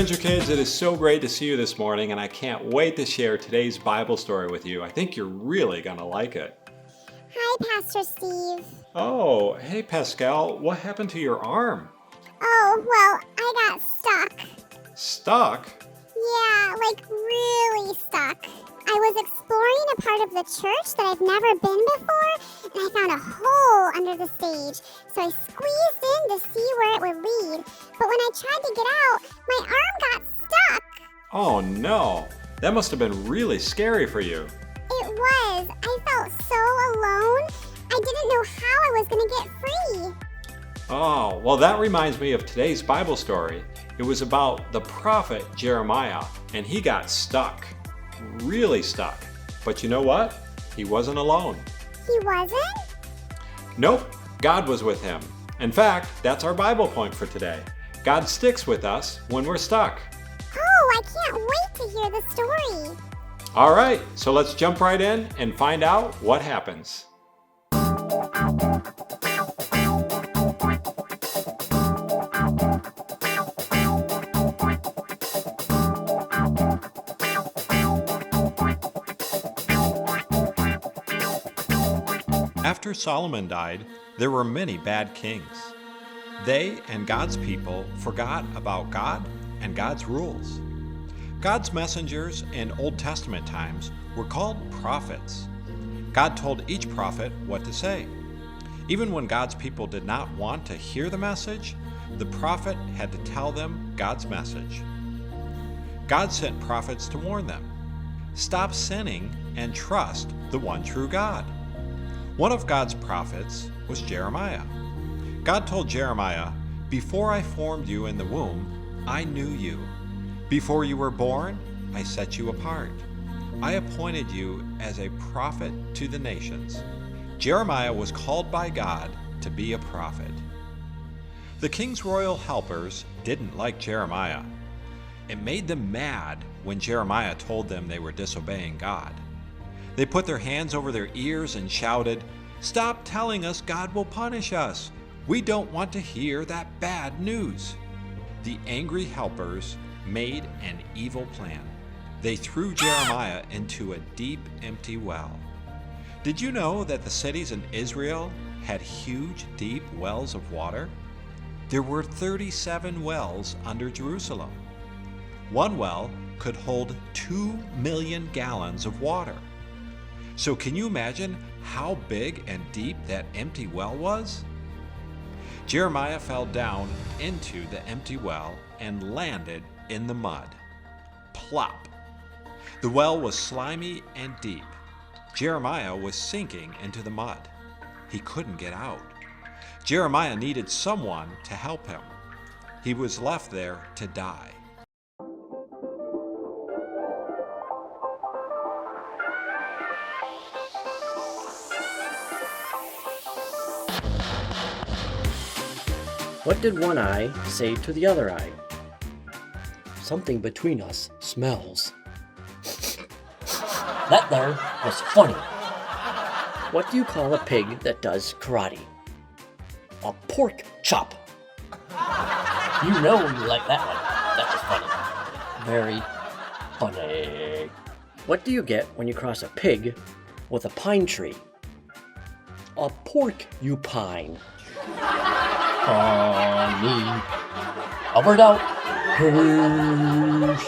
Adventure Kids, it is so great to see you this morning, and I can't wait to share today's Bible story with you. I think you're really going to like it. Hi, Pastor Steve. Oh, hey Pascal, what happened to your arm? Oh, well, I got stuck. Stuck? Yeah, like really stuck. I was exploring a part of the church that I've never been before, and I found a hole under the stage. So I squeezed in to see where it would lead. But when I tried to get out, my arm got stuck. Oh no, that must have been really scary for you. It was. I felt so alone. I didn't know how I was going to get free. Oh, well that reminds me of today's Bible story. It was about the prophet Jeremiah, and he got stuck. Really stuck. But you know what? He wasn't alone. He wasn't? Nope, God was with him. In fact, that's our Bible point for today. God sticks with us when we're stuck. Oh, I can't wait to hear the story. All right, so let's jump right in and find out what happens. After Solomon died, there were many bad kings. They and God's people forgot about God and God's rules. God's messengers in Old Testament times were called prophets. God told each prophet what to say. Even when God's people did not want to hear the message, the prophet had to tell them God's message. God sent prophets to warn them. Stop sinning and trust the one true God. One of God's prophets was Jeremiah. God told Jeremiah, "Before I formed you in the womb, I knew you. Before you were born, I set you apart. I appointed you as a prophet to the nations." Jeremiah was called by God to be a prophet. The king's royal helpers didn't like Jeremiah. It made them mad when Jeremiah told them they were disobeying God. They put their hands over their ears and shouted, "Stop telling us God will punish us. We don't want to hear that bad news." The angry helpers made an evil plan. They threw Jeremiah into a deep, empty well. Did you know that the cities in Israel had huge, deep wells of water? There were 37 wells under Jerusalem. One well could hold 2 million gallons of water. So can you imagine how big and deep that empty well was? Jeremiah fell down into the empty well and landed in the mud. Plop! The well was slimy and deep. Jeremiah was sinking into the mud. He couldn't get out. Jeremiah needed someone to help him. He was left there to die. What did one eye say to the other eye? Something between us smells. That there was funny. What do you call a pig that does karate? A pork chop. You know you like that one. That was funny. Very Funny. What do you get when you cross a pig with a pine tree? A porcupine. Funny. Over and out. Peace.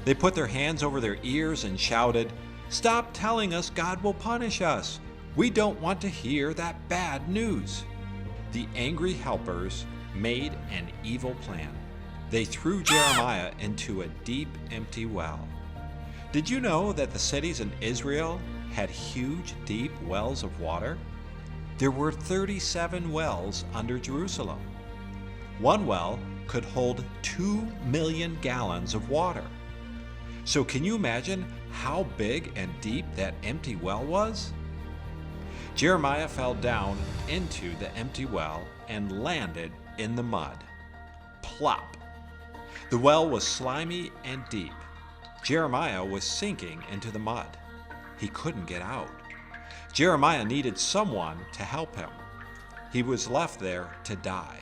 They put their hands over their ears and shouted, "Stop telling us God will punish us. We don't want to hear that bad news." The angry helpers made an evil plan. They threw Jeremiah into a deep, empty well. Did you know that the cities in Israel had huge, deep wells of water? There were 37 wells under Jerusalem. One well could hold 2 million gallons of water. So can you imagine how big and deep that empty well was? Jeremiah fell down into the empty well and landed in the mud. Plop! The well was slimy and deep. Jeremiah was sinking into the mud. He couldn't get out. Jeremiah needed someone to help him. he was left there to die.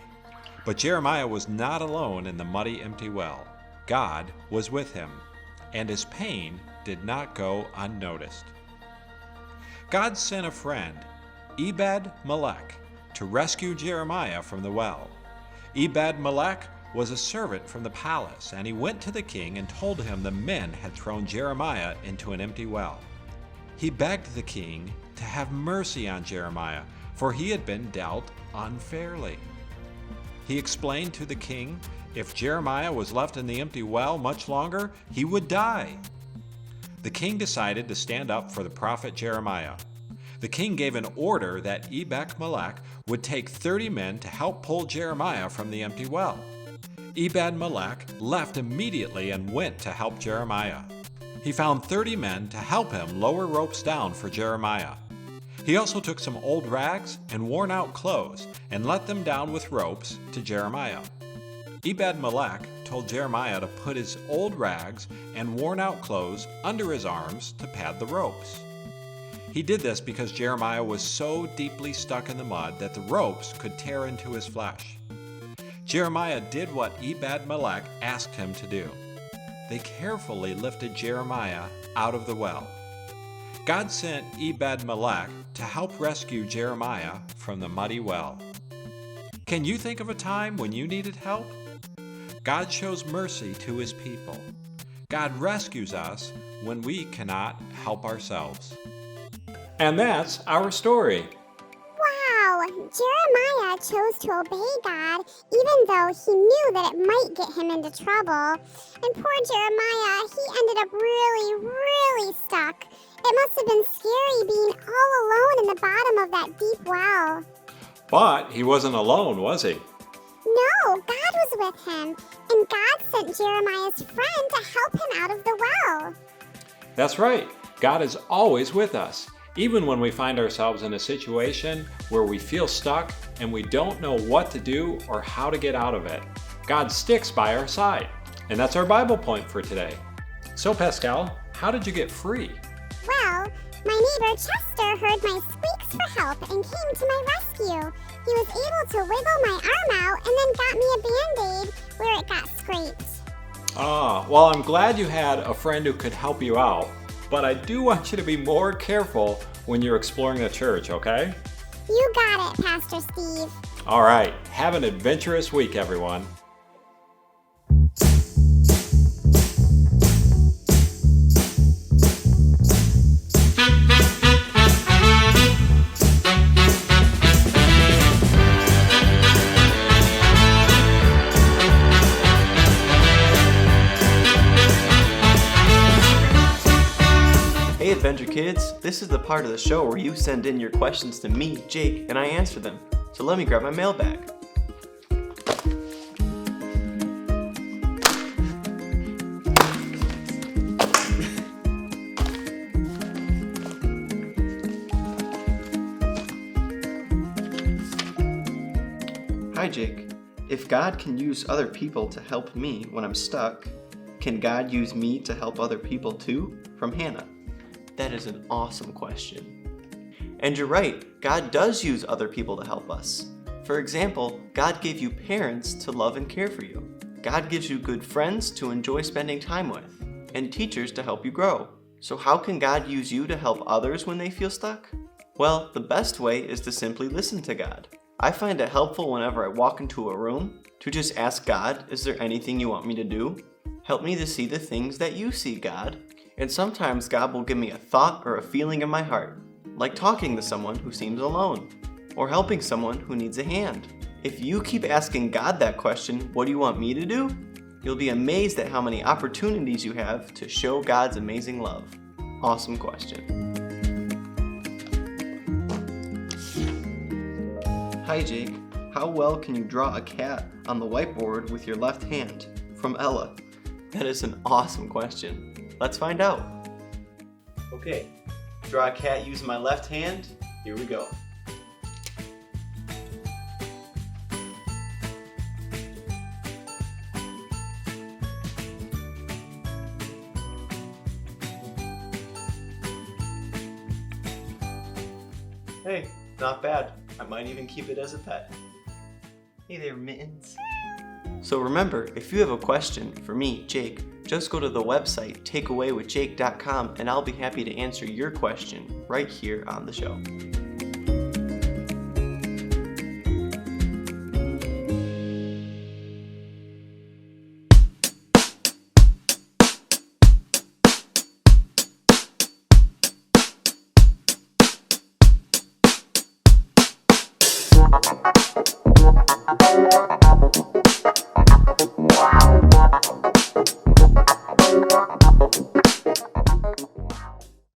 But Jeremiah was not alone in the muddy, empty well. God was with him, and his pain did not go unnoticed. God sent a friend, Ebed-Melech, to rescue Jeremiah from the well. Ebed-Melech was a servant from the palace, and he went to the king and told him the men had thrown Jeremiah into an empty well. He begged the king to have mercy on Jeremiah, for he had been dealt unfairly. He explained to the king if Jeremiah was left in the empty well much longer, he would die. The king decided to stand up for the prophet Jeremiah. The king gave an order that Ebed-Melech would take 30 men to help pull Jeremiah from the empty well. Ebed-Melech left immediately and went to help Jeremiah. He found 30 men to help him lower ropes down for Jeremiah. He also took some old rags and worn-out clothes and let them down with ropes to Jeremiah. Ebed-Melech told Jeremiah to put his old rags and worn-out clothes under his arms to pad the ropes. He did this because Jeremiah was so deeply stuck in the mud that the ropes could tear into his flesh. Jeremiah did what Ebed-Melech asked him to do. They carefully lifted Jeremiah out of the well. God sent Ebed-Melech to help rescue Jeremiah from the muddy well. Can you think of a time when you needed help? God shows mercy to his people. God rescues us when we cannot help ourselves. And that's our story. Wow, Jeremiah chose to obey God even though he knew that it might get him into trouble. And poor Jeremiah, he ended up really stuck. It must have been scary being all alone in the bottom of that deep well. But he wasn't alone, was he? No, God was with him, and God sent Jeremiah's friend to help him out of the well. That's right. God is always with us, even when we find ourselves in a situation where we feel stuck and we don't know what to do or how to get out of it. God sticks by our side. And that's our Bible point for today. So, Pascal, how did you get free? Well, my neighbor Chester heard my squeaks for help and came to my rescue. He was able to wiggle my arm out and then got me a Band-Aid where it got scraped. Well, I'm glad you had a friend who could help you out, but I do want you to be more careful when you're exploring the church, okay? You got it, Pastor Steve. All right, have an adventurous week, everyone. Hey Adventure Kids, this is the part of the show where you send in your questions to me, Jake, and I answer them. So let me grab my mailbag. Hi Jake, if God can use other people to help me when I'm stuck, can God use me to help other people too? From Hannah. That is an awesome question. And you're right, God does use other people to help us. For example, God gave you parents to love and care for you. God gives you good friends to enjoy spending time with, and teachers to help you grow. So how can God use you to help others when they feel stuck? Well, the best way is to simply listen to God. I find it helpful whenever I walk into a room to just ask God, is there anything you want me to do? Help me to see the things that you see, God. And sometimes God will give me a thought or a feeling in my heart, like talking to someone who seems alone, or helping someone who needs a hand. If you keep asking God that question, what do you want me to do? You'll be amazed at how many opportunities you have to show God's amazing love. Awesome question. Hi Jake, how well can you draw a cat on the whiteboard with your left hand? From Ella. That is an awesome question. Let's find out. Okay, draw a cat using my left hand. Here we go. Hey, not bad. I might even keep it as a pet. Hey there, Mittens. So remember, if you have a question for me, Jake, just go to the website takeawaywithjake.com and I'll be happy to answer your question right here on the show.